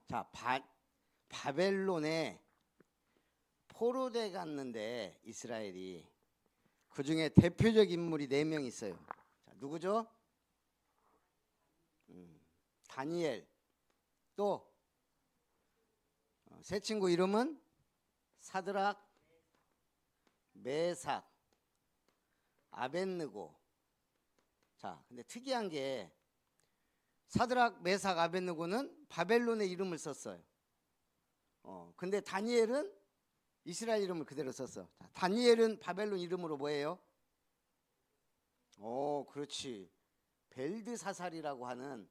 자, 바벨론에 포로돼 갔는데 이스라엘이 그 중에 대표적 인물이 4명 있어요. 자, 누구죠? 다니엘. 또 세 친구 이름은 사드락, 메삭, 아벳느고. 자, 근데 특이한 게 사드락, 메삭, 아벳느고는 바벨론의 이름을 썼어요. 근데 다니엘은 이스라엘 이름을 그대로 썼어. 자, 다니엘은 바벨론 이름으로 뭐예요? 그렇지. 벨드사살이라고 하는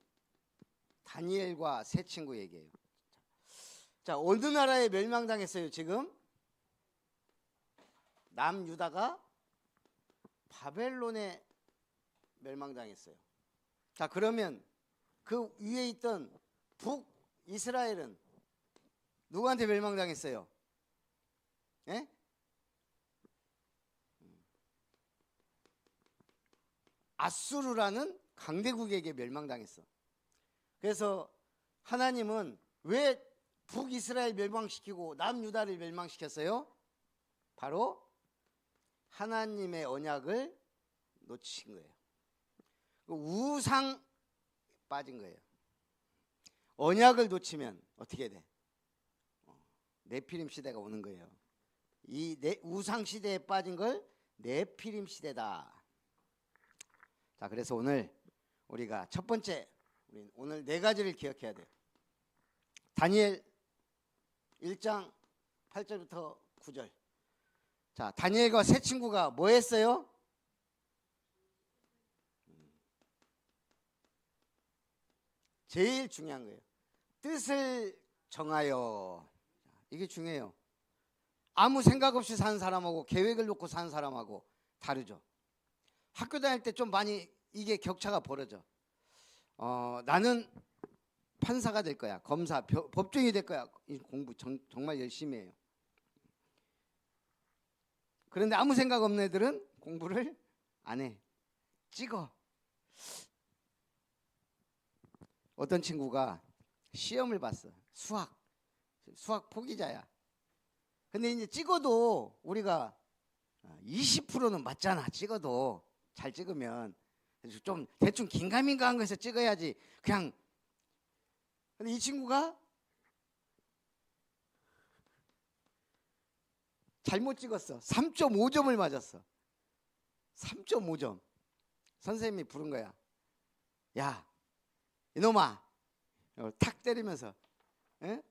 다니엘과 세 친구 얘기예요. 자, 어느 나라에 멸망당했어요 지금? 남유다가 바벨론에 멸망당했어요. 자, 그러면 그 위에 있던 북이스라엘은 누구한테 멸망당했어요? 예? 아수르라는 강대국에게 멸망당했어. 그래서 하나님은 왜 북이스라엘 멸망시키고 남유다를 멸망시켰어요? 바로 하나님의 언약을 놓친 거예요. 우상 빠진 거예요. 언약을 놓치면 어떻게 돼? 네피림 시대가 오는 거예요. 이 우상 시대에 빠진 걸 네피림 시대다. 자, 그래서 오늘 우리가 첫 번째, 오늘 4가지를 기억해야 돼요. 다니엘 1장 8절부터 9절. 자, 다니엘과 세 친구가 뭐 했어요? 제일 중요한 거예요. 뜻을 정하여. 이게 중요해요. 아무 생각 없이 사는 사람하고 계획을 놓고 사는 사람하고 다르죠. 학교 다닐 때 좀 많이 이게 격차가 벌어져. 나는 판사가 될 거야. 검사, 법정이 될 거야. 공부 정말 열심히 해요. 그런데 아무 생각 없는 애들은 공부를 안 해. 찍어. 어떤 친구가 시험을 봤어. 수학 포기자야. 근데 이제 찍어도 우리가 20%는 맞잖아. 찍어도 잘 찍으면 좀 대충 긴가민가한 거에서 찍어야지. 그냥. 근데 이 친구가 잘못 찍었어. 3.5점을 맞았어. 3.5점. 선생님이 부른 거야. 야, 이놈아. 탁 때리면서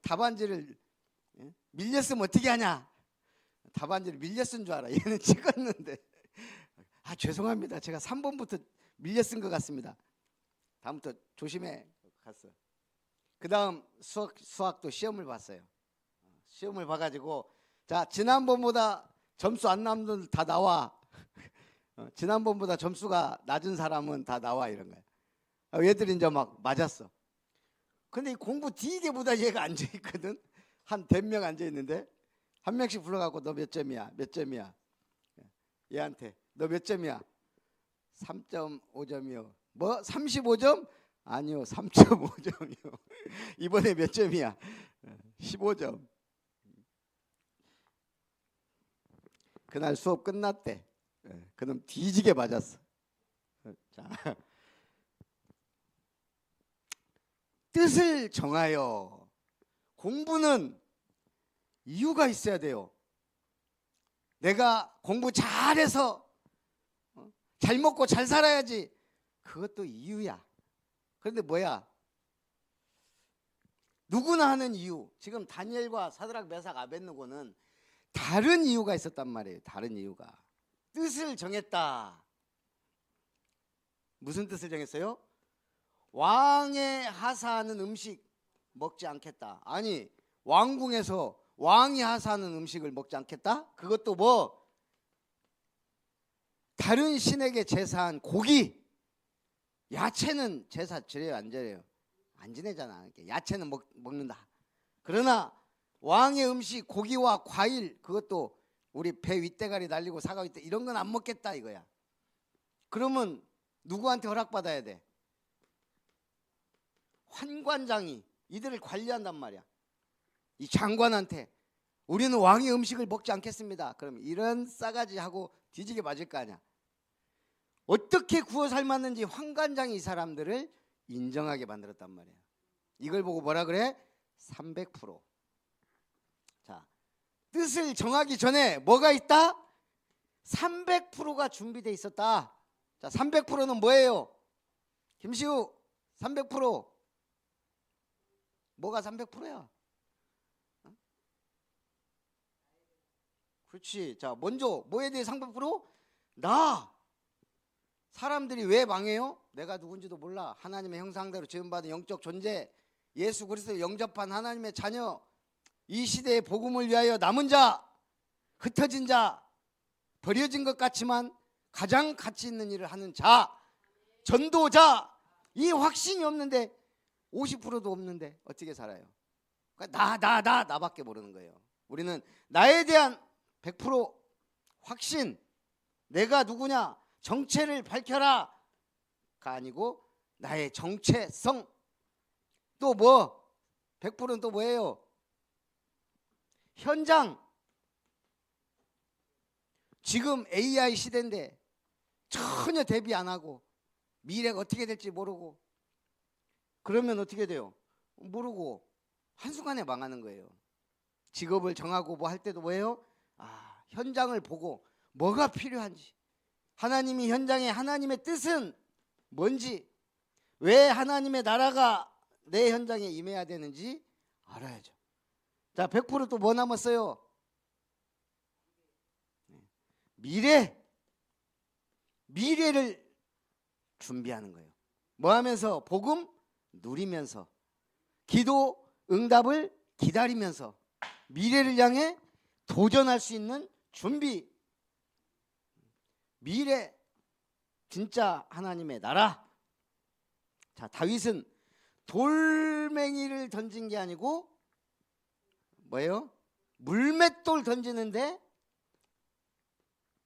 답안지를 밀렸으면 어떻게 하냐. 답안지를 밀렸은 줄 알아. 얘는 찍었는데. 죄송합니다. 제가 3번부터 밀려 쓴 것 같습니다. 다음부터 조심해. 갔어. 그 다음 수학도 시험을 봤어요. 시험을 봐가지고 자, 지난번보다 점수 안 나온 분 다 나와. 지난번보다 점수가 낮은 사람은 다 나와. 이런 거야. 얘들이 이제 막 맞았어. 근데 이 공부 되게 보다 얘가 앉아있거든. 한 100명 앉아있는데 한 명씩 불러갖고 너 몇 점이야? 몇 점이야? 얘한테 너 몇 점이야? 3.5점이요. 뭐 35점? 아니요, 3.5점이요. 이번에 몇 점이야? 15점. 그날 수업 끝났대. 그놈 뒤지게 맞았어. 자, 뜻을 정하여. 공부는 이유가 있어야 돼요. 내가 공부 잘해서 잘 먹고 잘 살아야지. 그것도 이유야. 그런데 뭐야? 누구나 하는 이유. 지금 다니엘과 사드락, 메삭, 아벳느고는 다른 이유가 있었단 말이에요. 다른 이유가. 뜻을 정했다. 무슨 뜻을 정했어요? 왕의 하사하는 음식 먹지 않겠다. 아니, 왕궁에서 왕이 하사하는 음식을 먹지 않겠다? 그것도 뭐 다른 신에게 제사한 고기, 야채는 제사 지내요, 안 지내요? 안 지내잖아. 야채는 먹는다. 그러나 왕의 음식, 고기와 과일, 그것도 우리 배 윗대가리 날리고 사과 윗대 이런 건 안 먹겠다 이거야. 그러면 누구한테 허락받아야 돼? 환관장이 이들을 관리한단 말이야. 이 장관한테 우리는 왕의 음식을 먹지 않겠습니다. 그럼 이런 싸가지 하고 뒤지게 맞을 거 아니야. 어떻게 구워 삶았는지 환관장이 이 사람들을 인정하게 만들었단 말이야. 이걸 보고 뭐라 그래? 300%. 자, 뜻을 정하기 전에 뭐가 있다? 300%가 준비되어 있었다. 자, 300%는 뭐예요? 김시우, 300%. 뭐가 300%야? 그렇지. 자, 먼저 뭐에 대해 300%? 나. 사람들이 왜 망해요? 내가 누군지도 몰라. 하나님의 형상대로 지음받은 영적 존재, 예수 그리스도를 영접한 하나님의 자녀, 이 시대의 복음을 위하여 남은 자, 흩어진 자, 버려진 것 같지만 가장 가치 있는 일을 하는 자, 전도자. 이 확신이 없는데 50%도 없는데 어떻게 살아요? 그러니까 나밖에 모르는 거예요. 우리는 나에 대한 100% 확신, 내가 누구냐, 정체를 밝혀라가 아니고 나의 정체성. 또 뭐? 100%는 또 뭐예요? 현장. 지금 AI 시대인데 전혀 대비 안 하고 미래가 어떻게 될지 모르고 그러면 어떻게 돼요? 모르고 한순간에 망하는 거예요. 직업을 정하고 뭐 할 때도 뭐예요? 현장을 보고 뭐가 필요한지, 하나님이 현장에 하나님의 뜻은 뭔지, 왜 하나님의 나라가 내 현장에 임해야 되는지 알아야죠. 자, 100% 또 뭐 남았어요? 미래를 준비하는 거예요. 뭐 하면서? 복음 누리면서, 기도 응답을 기다리면서 미래를 향해 도전할 수 있는 준비. 미래, 진짜 하나님의 나라. 자, 다윗은 돌멩이를 던진 게 아니고 뭐예요? 물맷돌 던지는데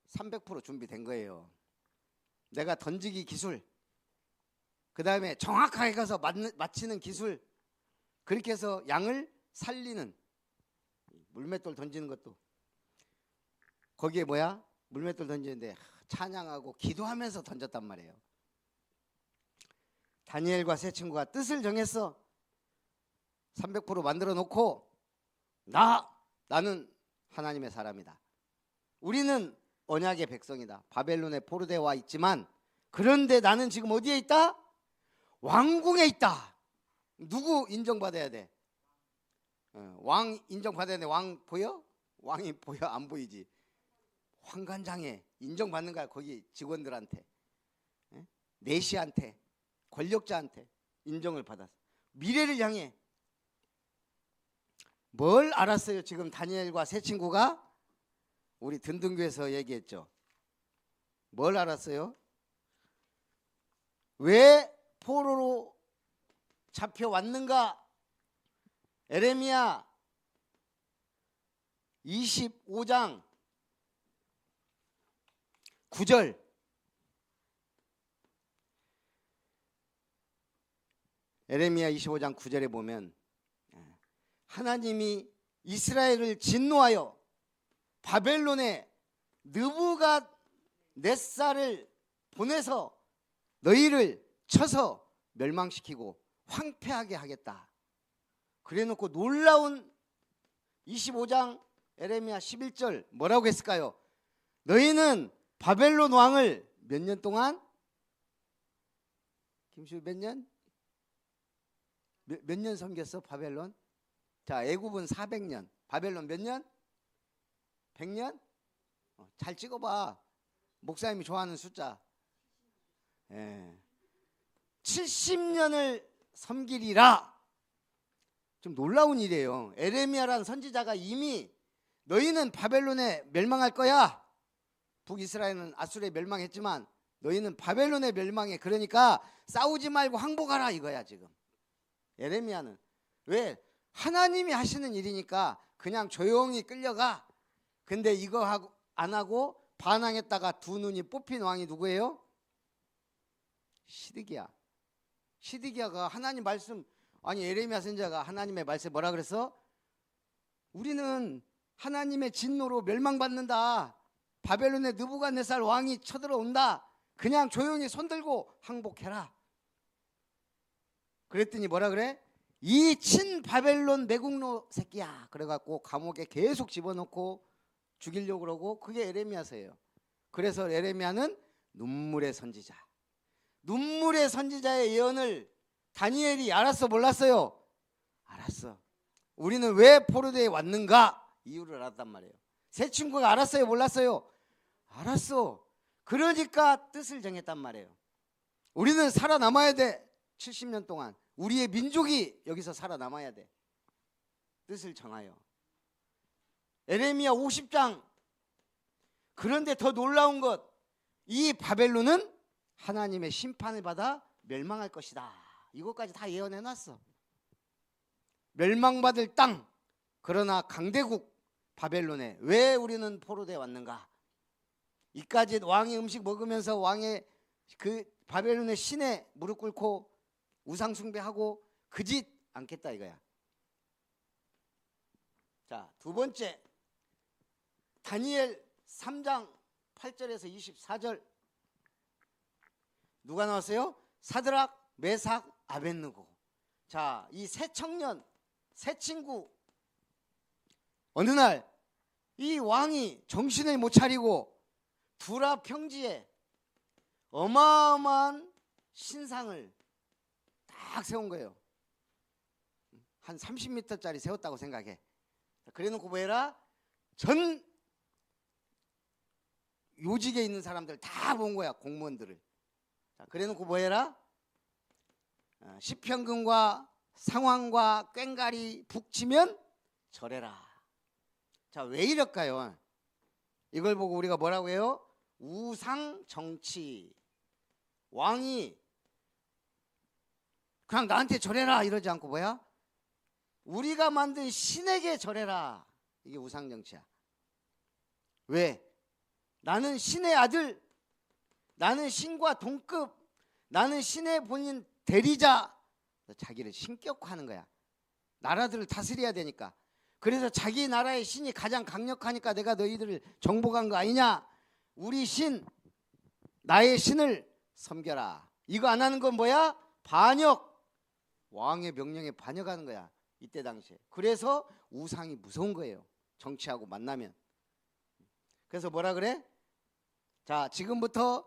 300% 준비된 거예요. 내가 던지기 기술, 그 다음에 정확하게 가서 맞히는 기술, 그렇게 해서 양을 살리는 물맷돌 던지는 것도 거기에 뭐야? 물맷돌 던지는데 찬양하고 기도하면서 던졌단 말이에요. 다니엘과 세 친구가 뜻을 정했어. 300% 만들어 놓고 나는 하나님의 사람이다. 우리는 언약의 백성이다. 바벨론의 포로되어 와 있지만 그런데 나는 지금 어디에 있다? 왕궁에 있다. 누구 인정받아야 돼? 왕 인정받아야 돼. 왕 보여? 왕이 보여? 안 보이지? 환관장에 인정받는 거야. 거기 직원들한테, 내시한테, 권력자한테 인정을 받았어. 미래를 향해 뭘 알았어요? 지금 다니엘과 세 친구가 우리 든든교에서 얘기했죠. 뭘 알았어요? 왜 포로로 잡혀왔는가? 에레미야 25장 9절. 에레미야 25장 9절에 보면 하나님이 이스라엘을 진노하여 바벨론에 느부갓네살을 보내서 너희를 쳐서 멸망시키고 황폐하게 하겠다. 그래놓고 놀라운 25장 에레미야 11절 뭐라고 했을까요? 너희는 바벨론 왕을 몇 년 동안? 김시우 몇 년? 몇 년 섬겼어 바벨론? 자, 애굽은 400년. 바벨론 몇 년? 100년? 잘 찍어봐. 목사님이 좋아하는 숫자. 70년을 섬기리라. 좀 놀라운 일이에요. 에레미야라는 선지자가 이미 너희는 바벨론에 멸망할 거야. 북이스라엘은 아수르에 멸망했지만 너희는 바벨론의 멸망에, 그러니까 싸우지 말고 항복하라 이거야 지금. 예레미야는 왜? 하나님이 하시는 일이니까 그냥 조용히 끌려가. 근데 이거 하고 안 하고 반항했다가 두 눈이 뽑힌 왕이 누구예요? 시드기야. 시드기야가 하나님 말씀, 아니 예레미야 선지자가 하나님의 말씀 뭐라 그랬어? 우리는 하나님의 진노로 멸망받는다. 바벨론의 느부갓네살 왕이 쳐들어온다. 그냥 조용히 손들고 항복해라. 그랬더니 뭐라 그래? 이 친 바벨론 매국노 새끼야. 그래갖고 감옥에 계속 집어넣고 죽이려고 그러고, 그게 예레미야서예요. 그래서 예레미야는 눈물의 선지자. 눈물의 선지자의 예언을 다니엘이 알았어 몰랐어요? 알았어. 우리는 왜 포로대에 왔는가? 이유를 알았단 말이에요. 새 친구가 알았어요 몰랐어요? 알았어. 그러니까 뜻을 정했단 말이에요. 우리는 살아남아야 돼. 70년 동안 우리의 민족이 여기서 살아남아야 돼. 뜻을 정하여. 예레미야 50장. 그런데 더 놀라운 것, 이 바벨론은 하나님의 심판을 받아 멸망할 것이다. 이것까지 다 예언해놨어. 멸망받을 땅. 그러나 강대국 바벨론에 왜 우리는 포로되어 왔는가? 이까지 왕의 음식 먹으면서 왕의 그 바벨론의 신에 무릎 꿇고 우상 숭배하고 그 짓 않겠다 이거야. 자, 두 번째, 다니엘 3장 8절에서 24절. 누가 나왔어요? 사드락, 메삭, 아벳느고. 자, 이 새 청년, 새 친구. 어느 날 이 왕이 정신을 못 차리고 두라 평지에 어마어마한 신상을 딱 세운 거예요. 한 30m짜리 세웠다고 생각해. 그래놓고 뭐 해라? 전 요직에 있는 사람들 다 본 거야, 공무원들을. 자, 그래놓고 뭐 해라? 시편금과 상황과 꽹과리 북치면 절해라. 자, 왜 이럴까요? 이걸 보고 우리가 뭐라고 해요? 우상 정치. 왕이 그냥 나한테 절해라 이러지 않고 뭐야? 우리가 만든 신에게 절해라. 이게 우상 정치야. 왜? 나는 신의 아들, 나는 신과 동급, 나는 신의 본인 대리자. 자기를 신격화하는 거야. 나라들을 다스려야 되니까. 그래서 자기 나라의 신이 가장 강력하니까 내가 너희들을 정복한 거 아니냐? 우리 신, 나의 신을 섬겨라. 이거 안 하는 건 뭐야? 반역. 왕의 명령에 반역하는 거야, 이때 당시에. 그래서 우상이 무서운 거예요, 정치하고 만나면. 그래서 뭐라 그래? 자, 지금부터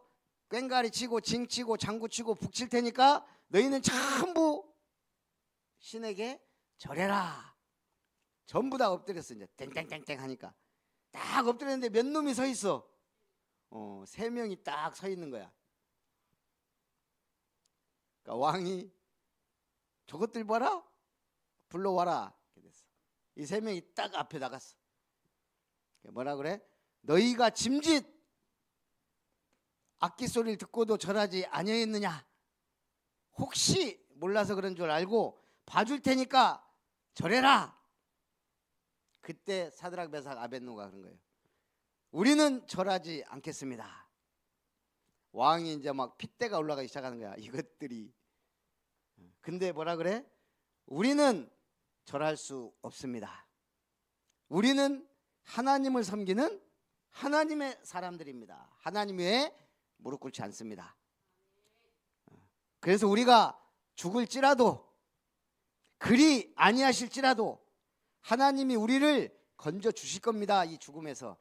꽹과리 치고 징 치고 장구 치고 북 칠 테니까 너희는 전부 신에게 절해라. 전부 다 엎드렸어. 이제 땡땡땡땡 하니까 딱 엎드렸는데 몇 놈이 서 있어? 3명이 딱 서 있는 거야. 그러니까 왕이 저것들 봐라, 불러와라. 이렇게 됐어. 이 3명이 딱 앞에 나갔어. 뭐라 그래? 너희가 짐짓 악기 소리를 듣고도 절하지 아니했느냐? 혹시 몰라서 그런 줄 알고 봐줄 테니까 절해라. 그때 사드락, 메삭, 아벳느고가 그런 거예요. 우리는 절하지 않겠습니다. 왕이 이제 막 핏대가 올라가기 시작하는 거야, 이것들이. 근데 뭐라 그래? 우리는 절할 수 없습니다. 우리는 하나님을 섬기는 하나님의 사람들입니다. 하나님 외에 무릎 꿇지 않습니다. 그래서 우리가 죽을지라도, 그리 아니하실지라도 하나님이 우리를 건져 주실 겁니다. 이 죽음에서.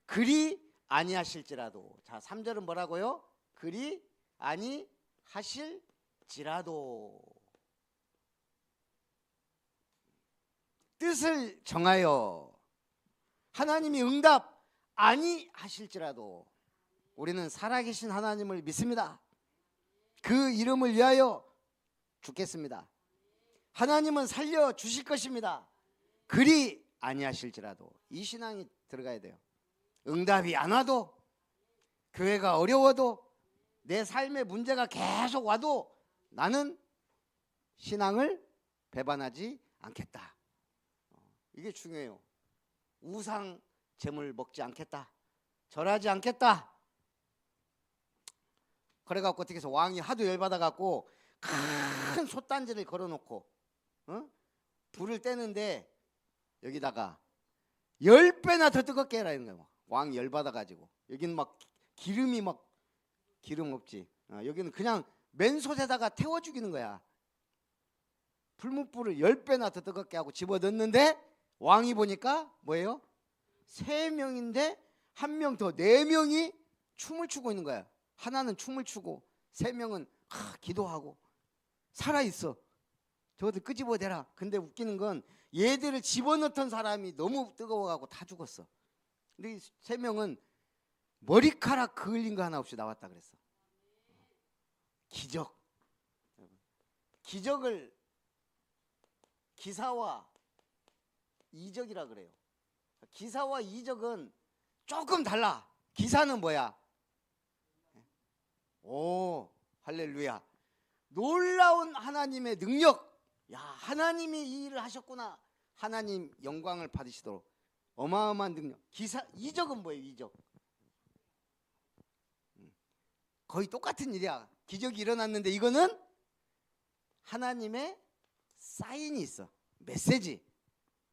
그리 아니하실지라도. 자, 3절은 뭐라고요? 그리 아니하실지라도. 뜻을 정하여 하나님이 응답 아니하실지라도 우리는 살아계신 하나님을 믿습니다. 그 이름을 위하여 죽겠습니다. 하나님은 살려주실 것입니다. 그리 아니하실지라도. 이 신앙이 들어가야 돼요. 응답이 안 와도, 교회가 어려워도, 내 삶에 문제가 계속 와도 나는 신앙을 배반하지 않겠다. 이게 중요해요. 우상 제물 먹지 않겠다. 절하지 않겠다. 그래갖고 어떻게 해서 왕이 하도 열받아갖고 큰 솥단지를 걸어놓고 불을 떼는데 여기다가 10배나 더 뜨겁게 해라 이런 거예요. 왕이 열받아가지고. 여기는 막 기름이 막 기름 없지. 여기는 그냥 맨솥에다가 태워 죽이는 거야. 풀무불을 10배나 더 뜨겁게 하고 집어넣는데 왕이 보니까 뭐예요? 3명인데 1명 더 4명이 춤을 추고 있는 거야. 하나는 춤을 추고 3명은 기도하고 살아있어. 저것들 끄집어내라. 근데 웃기는 건 얘들을 집어넣던 사람이 너무 뜨거워가고 다 죽었어. 근데 이 3명은 머리카락 그을린 거 하나 없이 나왔다 그랬어. 기적. 기적을 기사와 이적이라 그래요. 기사와 이적은 조금 달라. 기사는 뭐야? 오, 할렐루야. 놀라운 하나님의 능력. 야, 하나님이 이 일을 하셨구나. 하나님 영광을 받으시도록 어마어마한 능력. 기사, 이적은 뭐예요? 이적. 거의 똑같은 일이야. 기적이 일어났는데 이거는 하나님의 사인이 있어. 메시지.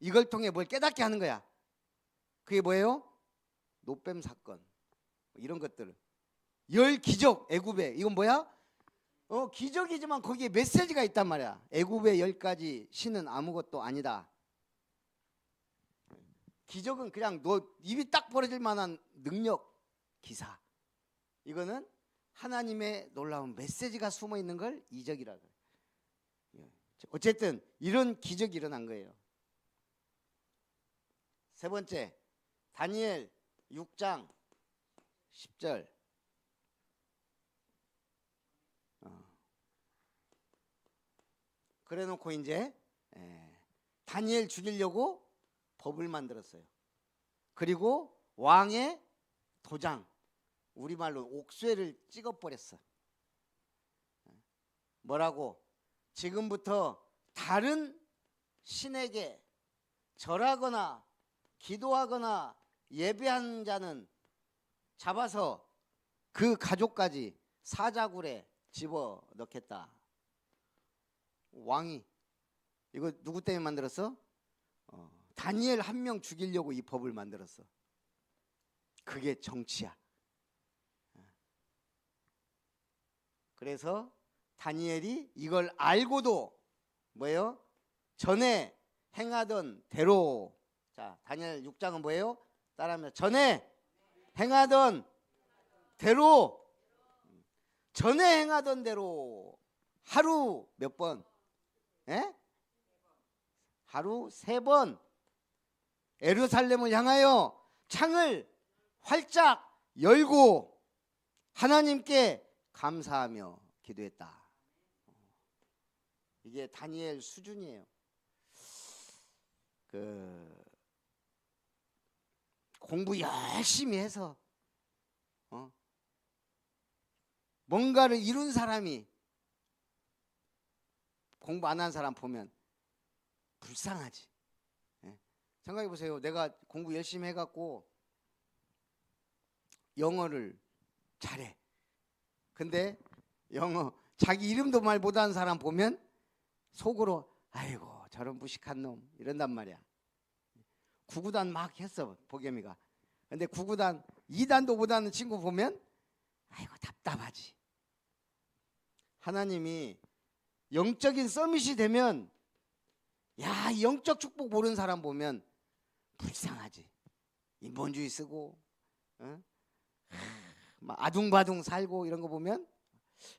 이걸 통해 뭘 깨닫게 하는 거야. 그게 뭐예요? 노뱀 사건. 이런 것들. 열 기적, 애굽에. 이건 뭐야? 기적이지만 거기에 메시지가 있단 말이야. 애굽의 10가지 신은 아무것도 아니다. 기적은 그냥 너 입이 딱 벌어질 만한 능력, 기사. 이거는 하나님의 놀라운 메시지가 숨어 있는 걸 이적이라 그래. 어쨌든 이런 기적이 일어난 거예요. 세 번째, 다니엘 6장 10절. 그래 놓고 이제 다니엘 죽이려고 법을 만들었어요. 그리고 왕의 도장, 우리말로 옥쇠를 찍어버렸어. 뭐라고? 지금부터 다른 신에게 절하거나 기도하거나 예배한 자는 잡아서 그 가족까지 사자굴에 집어넣겠다. 왕이 이거 누구 때문에 만들었어? 다니엘 1명 죽이려고 이 법을 만들었어. 그게 정치야. 그래서 다니엘이 이걸 알고도 뭐예요? 전에 행하던 대로. 자, 다니엘 6장은 뭐예요? 따라하면 전에 행하던 대로. 전에 행하던 대로 하루 몇 번? 하루 3번 예루살렘을 향하여 창을 활짝 열고 하나님께 감사하며 기도했다. 이게 다니엘 수준이에요. 공부 열심히 해서 뭔가를 이룬 사람이 공부 안 한 사람 보면 불쌍하지. 생각해 보세요. 내가 공부 열심히 해갖고 영어를 잘해. 근데 영어 자기 이름도 말 못하는 사람 보면 속으로 아이고 저런 무식한 놈 이런단 말이야. 구구단 막 했어 보겸이가. 근데 구구단 2단도 못하는 친구 보면 아이고 답답하지. 하나님이 영적인 서밋이 되면 야, 영적 축복 모르는 사람 보면 불쌍하지. 인본주의 쓰고 막 아둥바둥 살고 이런 거 보면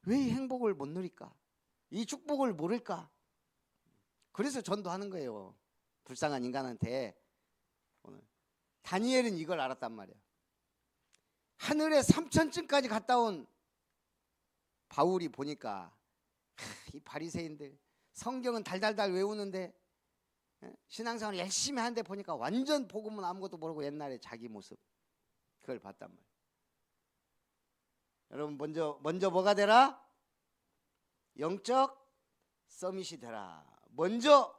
왜 이 행복을 못 누릴까? 이 축복을 모를까? 그래서 전도하는 거예요. 불쌍한 인간한테. 오늘 다니엘은 이걸 알았단 말이야. 하늘에 3천층까지 갔다 온 바울이 보니까 이 바리새인들 성경은 달달달 외우는데 신앙생활 열심히 하는데 보니까 완전 복음은 아무것도 모르고 옛날에 자기 모습 그걸 봤단 말이야. 여러분 먼저 뭐가 되라? 영적 서밋이 되라. 먼저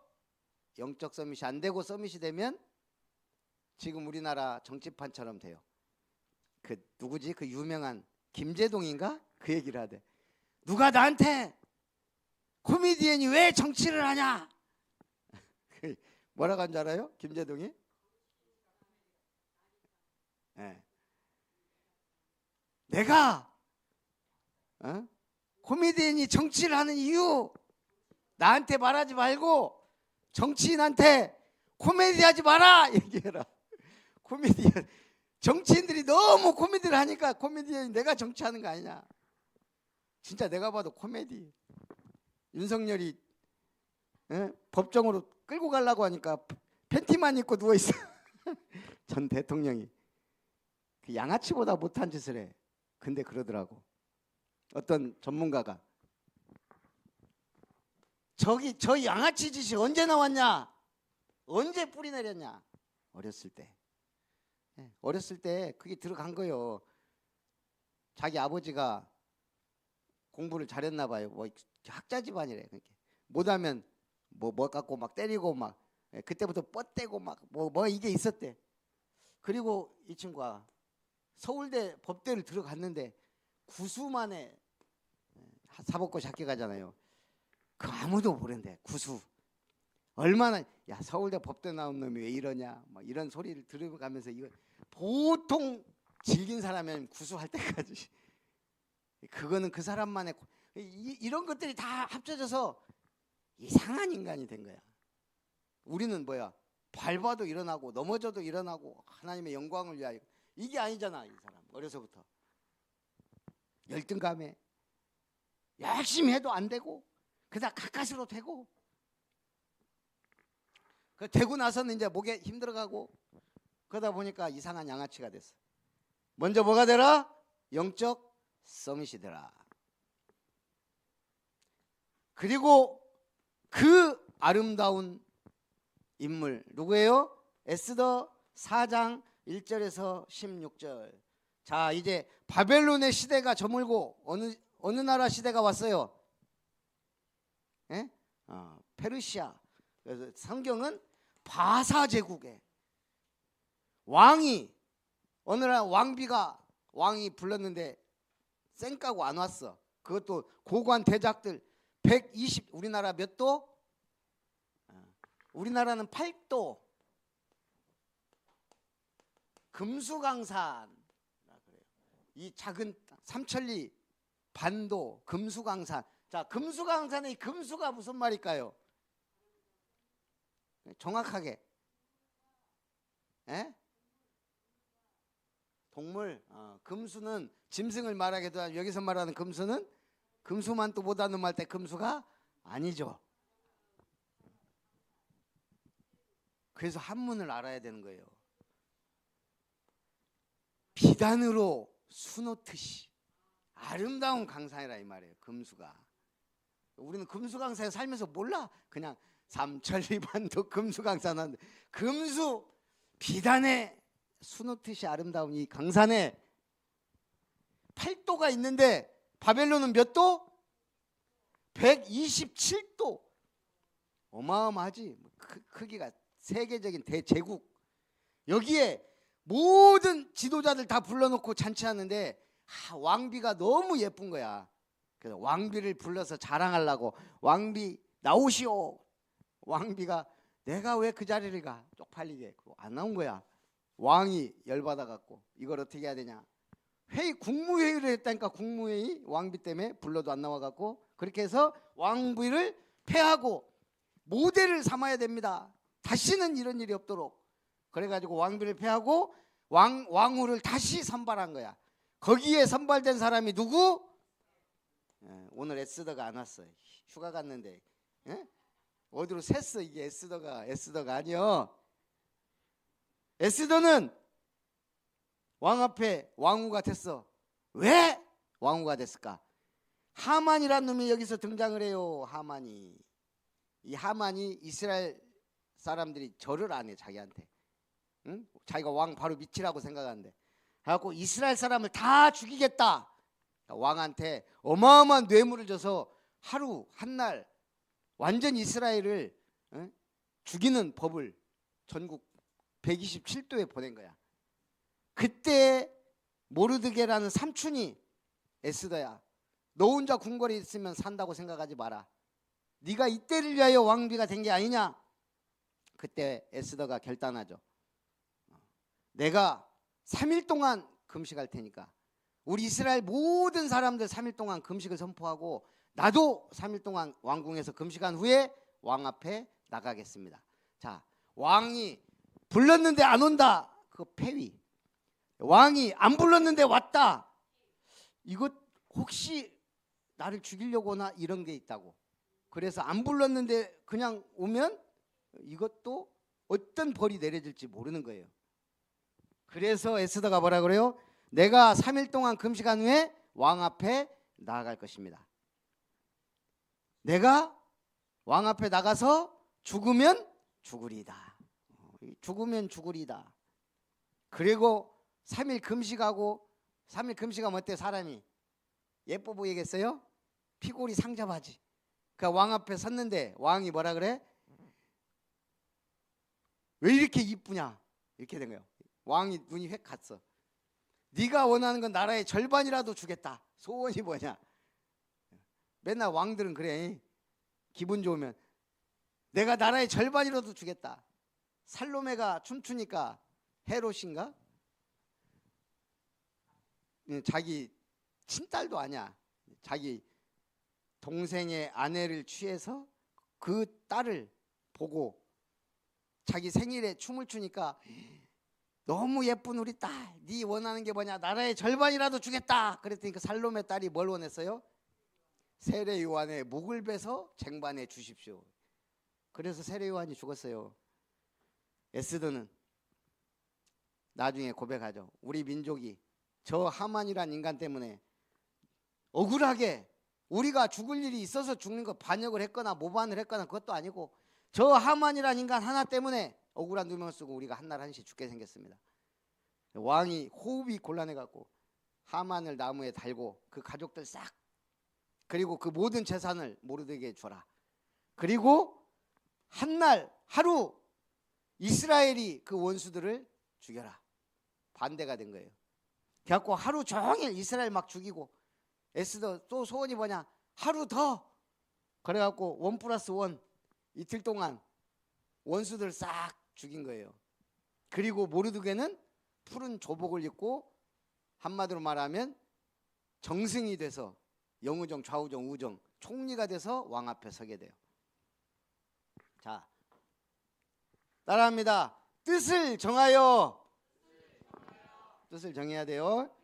영적 서밋이 안 되고 서밋이 되면 지금 우리나라 정치판처럼 돼요. 그 누구지? 그 유명한 김제동인가? 그 얘기를 하대. 누가 나한테 코미디언이 왜 정치를 하냐? 뭐라고 한 줄 알아요? 김제동이? 네. 내가 코미디언이 정치를 하는 이유 나한테 말하지 말고 정치인한테 코미디 하지 마라 얘기해라. 코미디언 정치인들이 너무 코미디를 하니까 코미디언이 내가 정치하는 거 아니냐. 진짜 내가 봐도 코미디. 윤석열이 법정으로 끌고 가려고 하니까 팬티만 입고 누워있어. 전 대통령이 그 양아치보다 못한 짓을 해. 근데 그러더라고. 어떤 전문가가 저 양아치 짓이 언제 나왔냐? 언제 뿌리 내렸냐? 어렸을 때. 어렸을 때 그게 들어간 거요. 자기 아버지가 공부를 잘했나 봐요. 뭐 학자 집안이래. 못하면 뭐 갖고 막 때리고 막 그때부터 뻗대고 막 뭐 이게 있었대. 그리고 이 친구가 서울대 법대를 들어갔는데 구수만에 사법고시 학교 가잖아요. 그 아무도 모른대. 구수. 얼마나 야 서울대 법대 나온 놈이 왜 이러냐 막 이런 소리를 들어가면서 이거 보통 질긴 사람이면 구수할 때까지 그거는 그 사람만의 이런 것들이 다 합쳐져서 이상한 인간이 된 거야. 우리는 뭐야? 밟아도 일어나고 넘어져도 일어나고 하나님의 영광을 위하여. 이게 아니잖아. 이 사람 어려서부터 열등감에 열심히 해도 안 되고 그다 가까스로 되고 그 되고 나서는 이제 목에 힘들어가고 그러다 보니까 이상한 양아치가 됐어. 먼저 뭐가 되라? 영적 서밋이 되라. 그리고 그 아름다운 인물 누구예요? 에스더 4장 1절에서 16절. 자 이제 바벨론의 시대가 저물고 어느 나라 시대가 왔어요? 페르시아. 그래서 성경은 바사 제국의 왕이 어느 날 왕이 불렀는데 쌩까고 안 왔어. 그것도 고관 대작들 120 우리나라 몇 도? 우리나라는 8도. 금수강산. 이 작은 삼천리 반도 금수강산. 자, 금수강산의 금수가 무슨 말일까요? 정확하게. 동물. 금수는 짐승을 말하기도 하고 여기서 말하는 금수는 금수만 또 못 알아놓을 때 금수가 아니죠. 그래서 한문을 알아야 되는 거예요. 비단으로 수놓듯이 아름다운 강산이라 이 말이에요. 금수가. 우리는 금수강산에 살면서 몰라. 그냥 삼천리반도 금수강산한데 금수 비단에 수놓듯이 아름다운 이 강산에 8도가 있는데 바벨론은 몇 도? 127도. 어마어마하지. 크기가 세계적인 대제국. 여기에 모든 지도자들 다 불러놓고 잔치하는데 왕비가 너무 예쁜 거야. 그래서 왕비를 불러서 자랑하려고 왕비 나오시오. 왕비가 내가 왜 그 자리를 가? 쪽팔리게. 안 나온 거야. 왕이 열받아갖고 이걸 어떻게 해야 되냐. 국무회의를 했다니까. 국무회의. 왕비 때문에 불러도 안 나와갖고 그렇게 해서 왕비를 폐하고 모델을 삼아야 됩니다. 다시는 이런 일이 없도록. 그래가지고 왕비를 폐하고 왕후를 다시 선발한 거야. 거기에 선발된 사람이 누구? 오늘 에스더가 안 왔어요. 휴가 갔는데 어디로 샜어. 이게 에스더가 아니요. 에스더는 왕 앞에 왕후가 됐어. 왜 왕후가 됐을까? 하만이란 놈이 여기서 등장을 해요. 하만이. 이 하만이 이스라엘 사람들이 절을 안 해. 자기한테. 자기가 왕 바로 밑이라고 생각하는데. 그래갖고 이스라엘 사람을 다 죽이겠다. 왕한테 어마어마한 뇌물을 줘서 하루 한날 완전 이스라엘을 죽이는 법을 전국 127도에 보낸 거야. 그때 모르드게라는 삼촌이 에스더야, 너 혼자 궁궐에 있으면 산다고 생각하지 마라. 네가 이때를 위하여 왕비가 된 게 아니냐. 그때 에스더가 결단하죠. 내가 3일 동안 금식할 테니까 우리 이스라엘 모든 사람들 3일 동안 금식을 선포하고 나도 3일 동안 왕궁에서 금식한 후에 왕 앞에 나가겠습니다. 자, 왕이 불렀는데 안 온다, 그거 폐위. 왕이 안 불렀는데 왔다, 이것 혹시 나를 죽이려고 나 이런 게 있다고. 그래서 안 불렀는데 그냥 오면 이것도 어떤 벌이 내려질지 모르는 거예요. 그래서 에스더가 뭐라 그래요? 내가 3일 동안 금식한 후에 왕 앞에 나아갈 것입니다. 내가 왕 앞에 나가서 죽으면 죽으리다. 죽으면 죽으리다. 그리고 3일 금식하고, 3일 금식하면 어때? 사람이 예뻐 보이겠어요? 피골이 상잡하지. 그 왕 앞에 섰는데 왕이 뭐라 그래? 왜 이렇게 이쁘냐? 이렇게 된 거예요. 왕이 눈이 획 갔어. 네가 원하는 건 나라의 절반이라도 주겠다. 소원이 뭐냐? 맨날 왕들은 그래. 기분 좋으면 내가 나라의 절반이라도 주겠다. 살로메가 춤추니까 헤롯인가? 자기 친딸도 아니야. 자기 동생의 아내를 취해서 그 딸을 보고 자기 생일에 춤을 추니까 너무 예쁜 우리 딸, 네 원하는 게 뭐냐? 나라의 절반이라도 주겠다. 그랬더니 그 살로메 딸이 뭘 원했어요? 세례 요한의 목을 베서 쟁반해 주십시오. 그래서 세례 요한이 죽었어요. 에스더는 나중에 고백하죠. 우리 민족이 저 하만이란 인간 때문에 억울하게, 우리가 죽을 일이 있어서 죽는 거 반역을 했거나 모반을 했거나 그것도 아니고 저 하만이란 인간 하나 때문에 억울한 누명을 쓰고 우리가 한날 한시 죽게 생겼습니다. 왕이 호흡이 곤란해갖고 하만을 나무에 달고 그 가족들 싹, 그리고 그 모든 재산을 모르드게에게 줘라. 그리고 한날 하루 이스라엘이 그 원수들을 죽여라. 반대가 된 거예요. 그래갖고 하루 종일 이스라엘 막 죽이고, 에스더 또 소원이 뭐냐? 하루 더. 그래갖고 1+1 이틀 동안 원수들 싹 죽인 거예요. 그리고 모르드게는 푸른 조복을 입고 한마디로 말하면 정승이 돼서 영의정, 좌우정, 우정 총리가 돼서 왕 앞에 서게 돼요. 자, 따라합니다. 뜻을 정하여. 뜻을 정해야 돼요.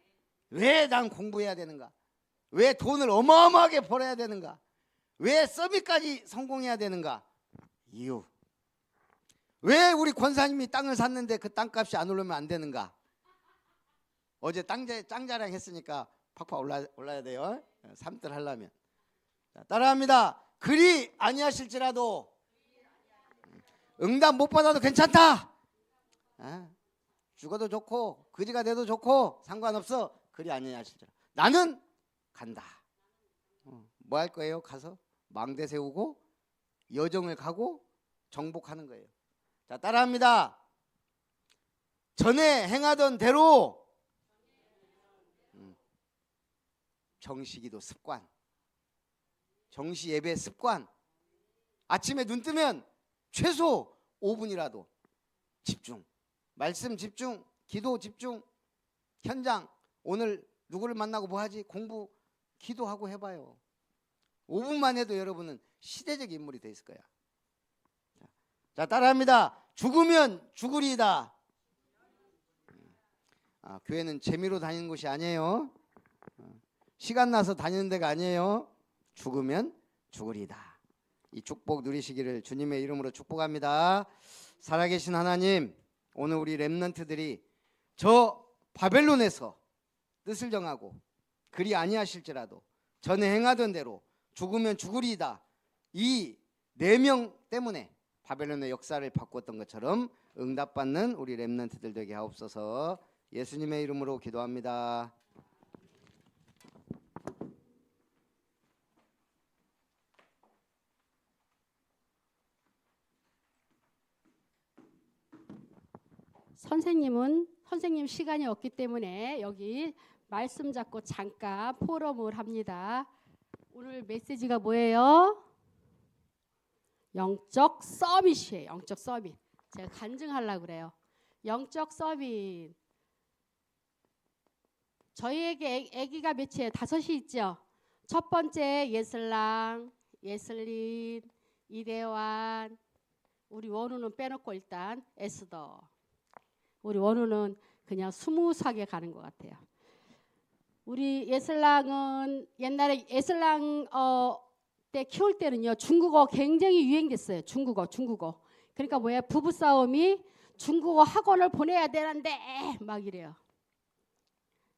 왜 난 공부해야 되는가? 왜 돈을 어마어마하게 벌어야 되는가? 왜 서밋까지 성공해야 되는가? 이유. 왜 우리 권사님이 땅을 샀는데 그 땅값이 안 오르면 안 되는가? 어제 짱자랑 했으니까 팍팍 올라야 돼요. 삼들 하려면. 자, 따라합니다. 그리 아니하실지라도 응답 못 받아도 괜찮다. 죽어도 좋고 그지가 돼도 좋고 상관없어. 그리 아니하실지라도 나는 간다. 뭐 할 거예요? 가서 망대 세우고 여정을 가고 정복하는 거예요. 자, 따라합니다. 전에 행하던 대로 정시기도 습관, 정시 예배 습관. 아침에 눈 뜨면 최소 5분이라도 집중, 말씀 집중, 기도 집중, 현장 오늘 누구를 만나고 뭐 하지? 공부, 기도하고 해봐요. 5분만 해도 여러분은 시대적 인물이 돼 있을 거야. 자, 따라합니다. 죽으면 죽으리이다. 교회는 재미로 다니는 곳이 아니에요. 시간 나서 다니는 데가 아니에요. 죽으면 죽으리이다. 이 축복 누리시기를 주님의 이름으로 축복합니다. 살아계신 하나님, 오늘 우리 렘넌트들이 저 바벨론에서 뜻을 정하고 그리 아니하실지라도 전에 행하던 대로 죽으면 죽으리이다. 이 4명 때문에 바벨론의 역사를 바꿨던 것처럼 응답받는 우리 렘넌트들 되게 하옵소서. 예수님의 이름으로 기도합니다. 선생님 시간이 없기 때문에 여기 말씀 잡고 잠깐 포럼을 합니다. 오늘 메시지가 뭐예요? 영적 서밋이에요. 영적 서밋. 제가 간증하려고 그래요. 영적 서밋. 저희에게 아기가 몇이에요? 5이 있죠. 첫 번째 예슬랑, 예슬린, 이대환. 우리 원우는 빼놓고 일단 에스더. 우리 원우는 그냥 스무스하게 가는 것 같아요. 우리 예슬랑은 옛날에 예슬랑 때 키울 때는요, 중국어 굉장히 유행됐어요. 중국어. 그러니까 뭐야, 부부싸움이 중국어 학원을 보내야 되는데 막 이래요.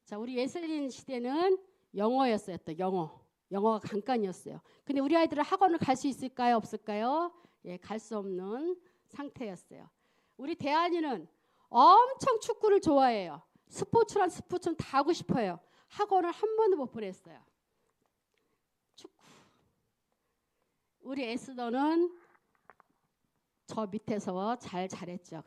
자, 우리 예슬린 시대는 영어였어요. 또 영어가 간간이었어요. 근데 우리 아이들은 학원을 갈 수 있을까요? 없을까요? 예, 갈 수 없는 상태였어요. 우리 대한이는 엄청 축구를 좋아해요. 스포츠는 다 하고 싶어요. 학원을 한 번도 못 보냈어요. 축구. 우리 에스더는 저 밑에서 잘했죠.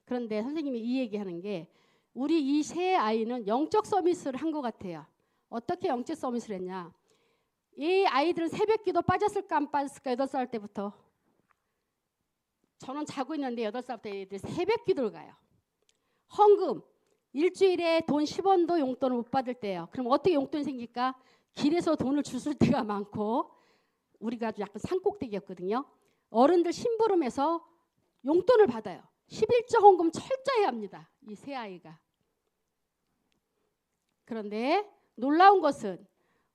그런데 선생님이 이 얘기하는 게 우리 이 세 아이는 영적 서밋을 한 것 같아요. 어떻게 영적 서밋을 했냐? 이 아이들은 새벽기도 빠졌을까 안 빠졌을까? 8살 때부터. 저는 자고 있는데 8살부터 애들이 새벽기도를 가요. 헌금. 일주일에 돈 10원도 용돈을 못 받을 때예요. 그럼 어떻게 용돈이 생길까? 길에서 돈을 주술 때가 많고, 우리가 아주 약간 산꼭대기였거든요. 어른들 심부름해서 용돈을 받아요. 11조 헌금 철저히 합니다. 이 세 아이가. 그런데 놀라운 것은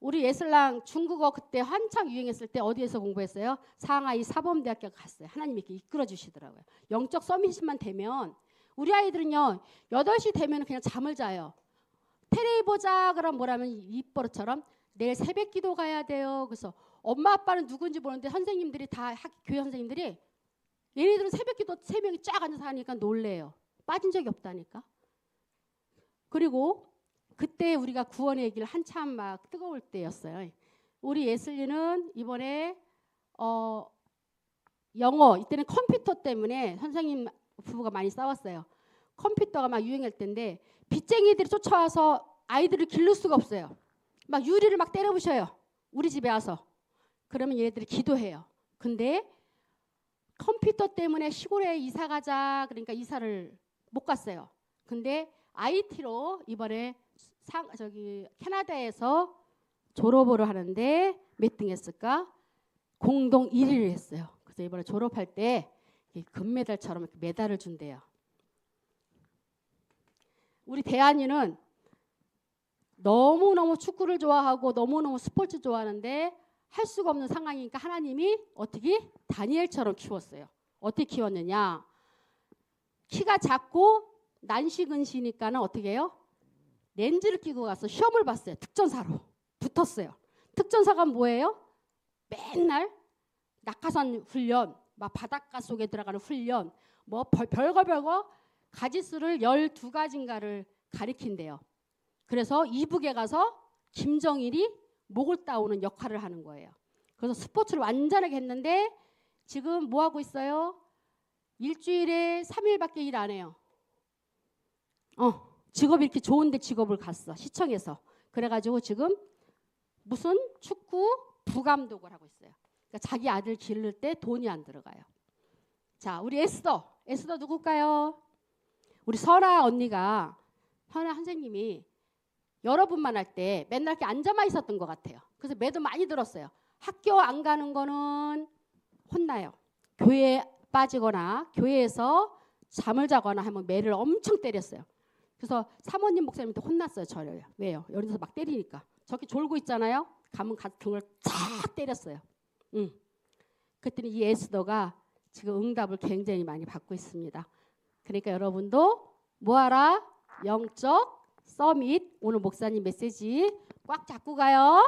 우리 예슬랑 중국어 그때 한창 유행했을 때 어디에서 공부했어요? 상하이 사범대학교 갔어요. 하나님이 이렇게 이끌어 주시더라고요. 영적 서밋만 되면 우리 아이들은요, 8시 되면 그냥 잠을 자요. 테레비 보자 그럼 뭐라면 입버릇처럼 내일 새벽 기도 가야 돼요. 그래서 엄마 아빠는 누군지 모르는데 선생님들이 다 교회 선생님들이 얘네들은 새벽 기도 3명이 쫙 앉아서 하니까 놀래요. 빠진 적이 없다니까. 그리고 그때 우리가 구원의 얘기를 한참 막 뜨거울 때였어요. 우리 예슬리는 이번에 영어, 이때는 컴퓨터 때문에 선생님 부부가 많이 싸웠어요. 컴퓨터가 막 유행할 때인데 빚쟁이들이 쫓아와서 아이들을 기를 수가 없어요. 막 유리를 막 때려부셔요. 우리 집에 와서. 그러면 얘네들이 기도해요. 근데 컴퓨터 때문에 시골에 이사 가자 그러니까 이사를 못 갔어요. 근데 IT로 이번에 캐나다에서 졸업을 하는데 몇 등 했을까? 공동 1위를 했어요. 그래서 이번에 졸업할 때 금메달처럼 이렇게 메달을 준대요. 우리 대한이는 너무너무 축구를 좋아하고 너무너무 스포츠 좋아하는데 할 수가 없는 상황이니까 하나님이 어떻게 다니엘처럼 키웠어요. 어떻게 키웠느냐? 키가 작고 난시근시니까는 어떻게 해요? 렌즈를 끼고 가서 시험을 봤어요. 특전사로 붙었어요. 특전사가 뭐예요? 맨날 낙하산 훈련, 막 바닷가 속에 들어가는 훈련, 뭐 별거 가지수를 12가지인가를 가리킨대요. 그래서 이북에 가서 김정일이 목을 따오는 역할을 하는 거예요. 그래서 스포츠를 완전하게 했는데 지금 뭐 하고 있어요? 일주일에 3일밖에 일 안 해요. 직업이 이렇게 좋은데 직업을 갔어. 시청에서. 그래가지고 지금 무슨 축구 부감독을 하고 있어요. 그러니까 자기 아들 기를 때 돈이 안 들어가요. 자, 우리 에스더 누굴까요? 우리 설아 언니가, 설아 선생님이 여러분만 할 때 맨날 이렇게 앉아만 있었던 것 같아요. 그래서 매도 많이 들었어요. 학교 안 가는 거는 혼나요. 교회에 빠지거나 교회에서 잠을 자거나 하면 매를 엄청 때렸어요. 그래서 사모님 목사님한테 혼났어요. 저를. 왜요? 여기서 막 때리니까. 저렇게 졸고 있잖아요. 가면 등을 쫙 때렸어요. 그랬더니 이 에스더가 지금 응답을 굉장히 많이 받고 있습니다. 그러니까 여러분도 뭐하라? 영적 서밋. 오늘 목사님 메시지 꽉 잡고 가요.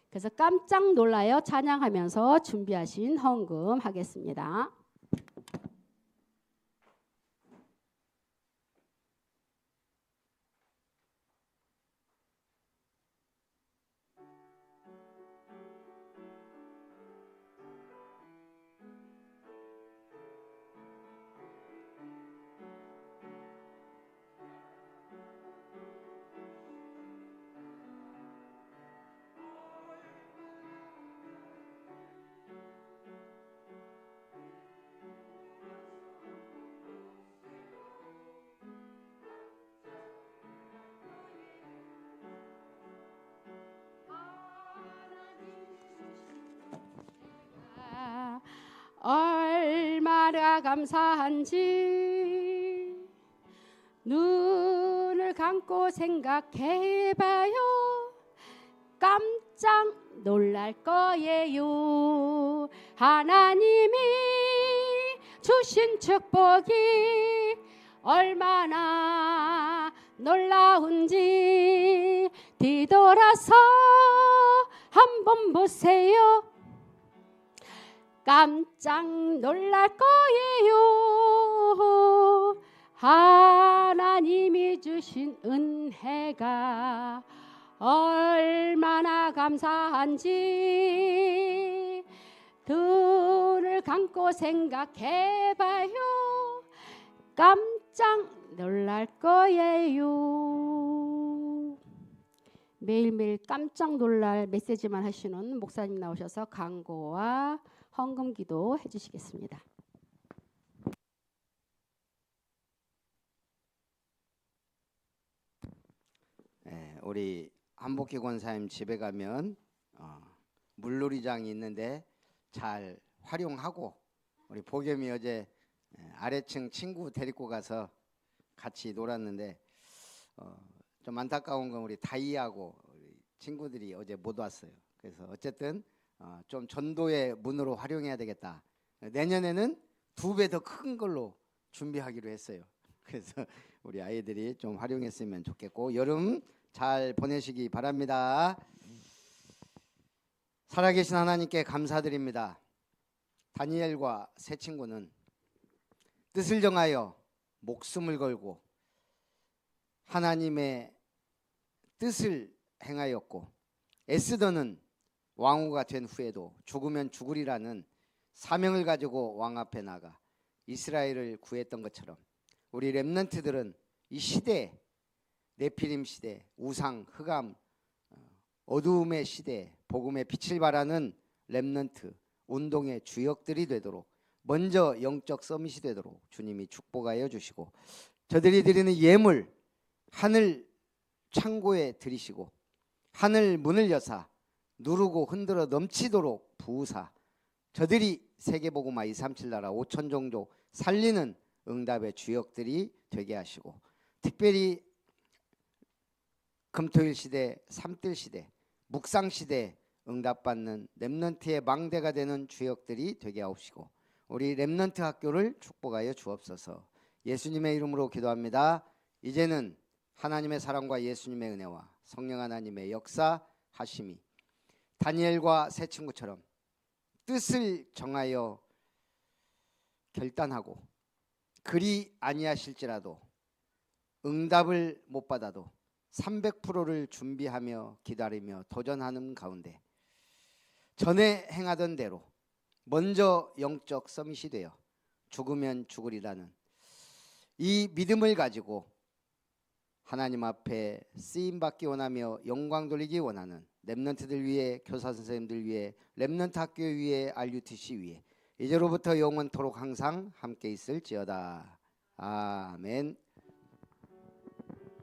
그래서 깜짝 놀라요. 찬양하면서 준비하신 헌금 하겠습니다. 얼마나 감사한지 눈을 감고 생각해봐요. 깜짝 놀랄 거예요. 하나님이 주신 축복이 얼마나 놀라운지 뒤돌아서 한번 보세요. 깜짝 놀랄 거예요. 하나님이 주신 은혜가 얼마나 감사한지 눈을 감고 생각해봐요. 깜짝 놀랄 거예요. 매일매일 깜짝 놀랄 메시지만 하시는 목사님 나오셔서 강고와 헌금 기도 해주시겠습니다. 우리 한복희 권사님 집에 가면 물놀이장이 있는데 잘 활용하고, 우리 보겸이 어제 아래층 친구 데리고 가서 같이 놀았는데 좀 안타까운 건 우리 다이하고 우리 친구들이 어제 못 왔어요. 그래서 어쨌든 좀 전도의 문으로 활용해야 되겠다. 내년에는 2배 더 큰 걸로 준비하기로 했어요. 그래서 우리 아이들이 좀 활용했으면 좋겠고, 여름 잘 보내시기 바랍니다. 살아계신 하나님께 감사드립니다. 다니엘과 세 친구는 뜻을 정하여 목숨을 걸고 하나님의 뜻을 행하였고, 에스더는 왕후가 된 후에도 죽으면 죽으리라는 사명을 가지고 왕 앞에 나가 이스라엘을 구했던 것처럼, 우리 렘넌트들은 이 시대에, 네피림 시대, 우상, 흑암, 어두움의 시대에 복음의 빛을 발하는 렘넌트 운동의 주역들이 되도록, 먼저 영적 서밋이 되도록 주님이 축복하여 주시고, 저들이 드리는 예물 하늘 창고에 들이시고 하늘 문을 여사 누르고 흔들어 넘치도록 부으사, 저들이 세계복음화 237 나라 5천 종족 살리는 응답의 주역들이 되게 하시고, 특별히 금토일 시대, 삼뜰 시대, 묵상 시대 응답받는 렘넌트의 망대가 되는 주역들이 되게 하옵시고, 우리 렘넌트 학교를 축복하여 주옵소서. 예수님의 이름으로 기도합니다. 이제는 하나님의 사랑과 예수님의 은혜와 성령 하나님의 역사하심이 다니엘과 세 친구처럼 뜻을 정하여 결단하고, 그리 아니하실지라도 응답을 못 받아도 300%를 준비하며 기다리며 도전하는 가운데 전에 행하던 대로 먼저 영적 서밋이 되어 죽으면 죽으리라는 이 믿음을 가지고 하나님 앞에 쓰임받기 원하며 영광 돌리기 원하는 렘넌트들 위해, 교사 선생님들 위해, 렘넌트 학교 위해, RUTC 위해 이제로부터 영원토록 항상 함께 있을지어다. 아멘.